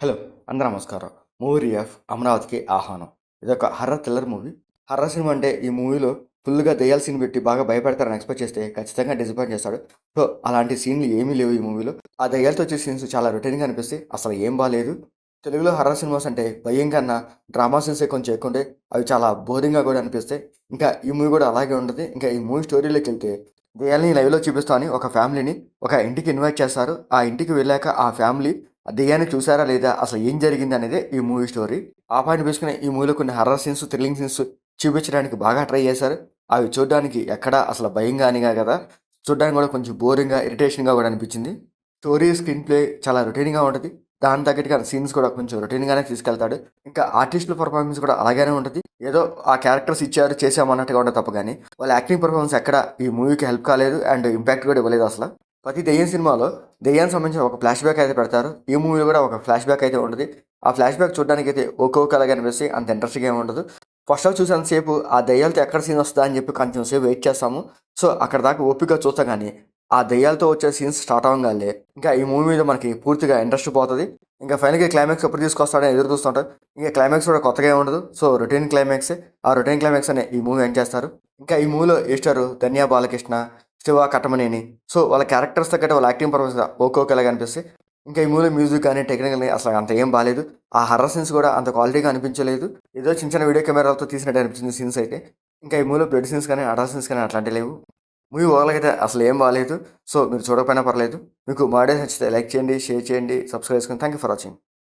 Hello! అందరూ నమస్కారం. Movie F అమరావతికి ఆహ్వానం. ఇదొక horror thriller movie. Horror cinema అంటే ఈ మూవీలో ఫుల్‌గా దెయ్యాల సీన్ పెట్టి బాగా భయపెడతారని ఎక్స్‌పెక్ట్ చేస్తే ఖచ్చితంగా డిసప్పాయింట్ చేస్తాడు. సో, అలాంటి సీన్‌లు ఏమీ లేవు ఈ మూవీలో. ఆ దెయ్యాలతో వచ్చే సీన్స్ చాలా రొటీన్‌గా అనిపిస్తాయి. అసలు ఏం బాలేదు. తెలుగులో హర్రర్ సినిమాస్ అంటే భయం కన్నా డ్రామా సీన్సే కొంచెం ఎక్కువుంటాయి. అవి చాలా బోరింగ్‌గా కూడా అనిపిస్తాయి. ఇంకా ఈ మూవీ కూడా అలాగే ఉంటది. ఇంకా ఈ మూవీ స్టోరీలోకెళ్తే దెయ్యాలని లైవ్‌లో చూపిస్తామని ఒక ఫ్యామిలీని ఒక ఇంటికి ఇన్వైట్ చేస్తారు. ఆ ఇంటికి వెళ్ళాక ఆ ఫ్యామిలీ ఆ దెయ్యాన్ని చూసారా లేదా? అసలు ఏం జరిగిందనేదే ఈ మూవీ స్టోరీ. ఆ పాయింట్ బేసుకొని ఈ మూవీలో కొన్ని హర్రర్ సీన్స్, థ్రిల్లింగ్ సీన్స్ చూపించడానికి బాగా ట్రై చేశారు. అవి చూడ్డానికి ఎక్కడ అసలు భయం గానిగా కదా! చూడ్డానికి కూడా కొంచెం బోరింగ్‌గా, ఇరిటేషన్‌గా కూడా అనిపించింది. స్టోరీ, స్క్రీన్ ప్లే చాలా రొటీన్‌గా ఉంటది. దానికి తగ్గట్టుగా సీన్స్ కూడా కొంచెం రొటీన్‌గానే తీసుకెళ్తాడు. ఇంకా ఆర్టిస్టుల పెర్ఫార్మెన్స్ కూడా అలాగే ఉంటది. ఏదో ఆ క్యారెక్టర్స్ ఇచ్చారు, చేసాము అన్నట్టుగా ఉంటది తప్ప గాని, వాళ్ళ యాక్టింగ్ పెర్ఫార్మెన్స్ ఎక్కడ ఈ మూవీకి హెల్ప్ కాలేదు. అండ్ ఇంపాక్ట్ కూడా ఇవ్వలేదు అసల. ప్రతి దెయ్యం సినిమాలో దెయ్యానికి సంబంధించిన ఒక ఫ్లాష్ బ్యాక్ అయితే పెడతారు. ఈ మూవీలో కూడా ఒక ఫ్లాష్ బ్యాక్ అయితే ఉంటది. ఆ ఫ్లాష్ బ్యాక్ చూడడానికైతే ఒక్కొక్కలాగా అనిపిస్తాయి. అంత ఇంట్రెస్టింగ్‌గా ఏమి ఉండదు. ఫస్ట్ హాఫ్ చూసినంత సేపు ఆ దెయ్యాలతో ఎక్కడ సీన్ వస్తదా అని చెప్పి కొంచెం సేపు వెయిట్ చేస్తాము. సో, అక్కడి దాకా ఓపికగా చూస్తాం గానీ, ఆ దెయ్యాలతో వచ్చే సీన్స్ స్టార్ట్ అవ్వంగాలనే ఇంకా ఈ మూవీ మీద మనకి పూర్తిగా ఇంట్రెస్ట్ పోతది. ఇంకా ఫైనల్‌గా క్లైమాక్స్ ఎప్పుడు తీసుకొస్తాడని ఎదురు చూస్తుంటాం. ఇంక క్లైమాక్స్ కూడా కొత్తగా ఏమి ఉండదు. సో, రొటీన్ క్లైమాక్సే. ఆ రొటీన్ క్లైమాక్స్‌తోనే ఈ మూవీ ఎండ్ చేస్తారు. ఇంకా ఈ మూవీలో ఈస్టరు ధన్య బాలకృష్ణ, శివ కట్టమనేని. సో, వాళ్ళ క్యారెక్టర్స్ తగ్గట్టు వాళ్ళ యాక్టింగ్ పర్ఫార్మెన్స్ ఒక్కొక్కలాగా అనిపిస్తాయి. ఇంకా ఈ మూవీలో మ్యూజిక్ గాని, టెక్నికల్ గాని అసలు అంత ఏం బాలేదు. ఆ హర్రర్ సీన్స్ కూడా అంత క్వాలిటీగా అనిపించలేదు. ఏదో చిన్న చిన్న వీడియో కెమెరాలతో తీసినట్టు అనిపించింది సీన్స్ అయితే. ఇంకా ఈ మూవీలో బ్లడ్ సీన్స్ కానీ, అడల్ట్ సీన్స్ కానీ అట్లాంటివి లేవు. మూవీ ఓవరాల్‌గా అయితే అసలు ఏం బాలేదు. సో, మీరు చూడకపోయినా పర్లేదు. మీకు మా వీడియోస్ నచ్చితే లైక్ చేయండి, షేర్ చేయండి, సబ్స్క్రైబ్ చేసుకోండి. Thank you for watching.